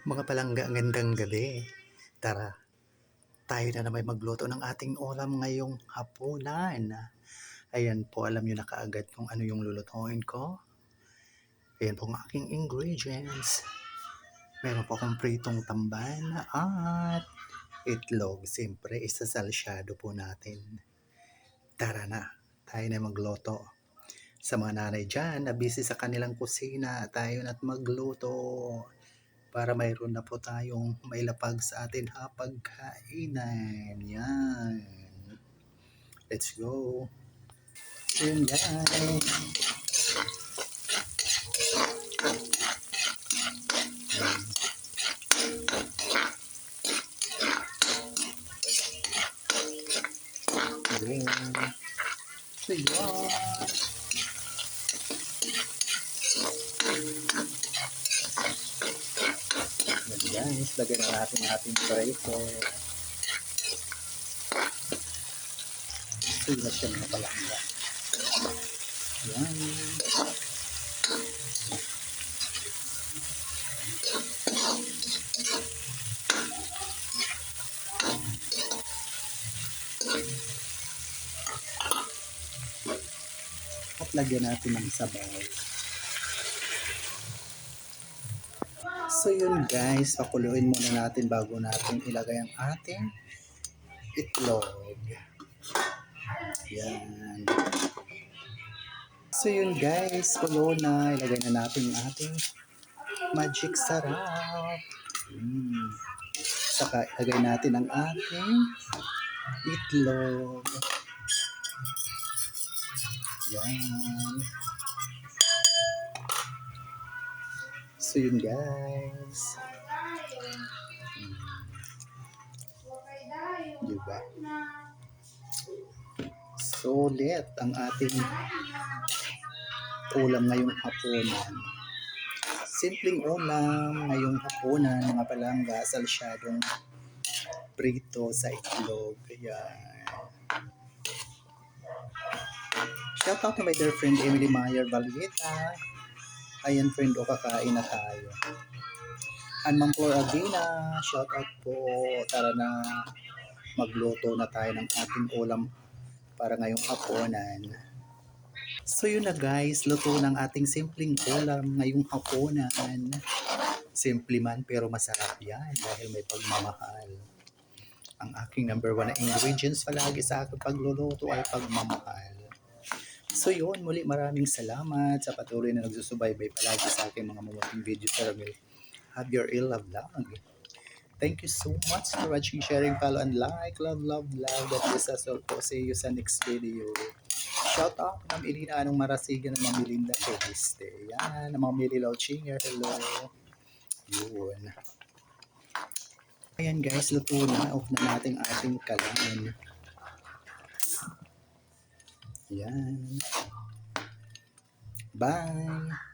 Mga palangga, gandang gabi. Tara, tayo na naman magluto ng ating ulam ngayong hapunan. Ayan po, alam nyo na kaagad kung ano yung lulutuin ko. Ayan po ang aking ingredients. Meron po akong pritong tamban at itlog. Siyempre, isasalsyado po natin. Tara na, tayo na magluto. Sa mga nanay dyan na busy sa kanilang kusina, tayo na't magluto para mayroon na po tayong mailapag sa atin hapagkainan. Yan. Let's go. Yun guys. Yun. So yun. Yan guys, lagyan na natin ating prito. So yun na siya mga palangga. Yan. At lagyan natin ng sabaw. So yun guys, pakuluin muna natin bago natin ilagay ang ating itlog. Yan. So yun guys, kulo na. Ilagay na natin ang ating magic sarap. Saka ilagay natin ang ating itlog. Yan. So yun guys. Diba? Sulit ang ating ulam ngayong hapunan. Simpleng ulam ngayong hapunan, mga palangga, salsyadong prito sa itlog. Ayan. Shout out to my dear friend Emily Mayer Valita. Ayan friend, o kakain na tayo. Anmang Flor Avina, shout out po. Tara na, magluto na tayo ng ating ulam para ngayong hapunan. So yun na guys, luto ng ating simpleng ulam ngayong hapunan. Simple man pero masarap yan dahil may pagmamahal. Ang aking number 1 na ingredients palagi sa aking pagluluto ay pagmamahal. So yun, muli maraming salamat sa patuloy na nagsusubaybay palagi sa aking mga mamuting video caramel. Have your ill love vlog. Thank you so much for watching, sharing, follow, and like. Love, love, love. That is us all po. See you sa next video. Shout out to Ma'am Elina Anong Marasigan ng Ma'am Melinda Pediste. Yan, Ma'am Mili Lauchinger. Hello. Yun. Ayan guys, luto na. Off na natin ating kalan. Yan. Bye.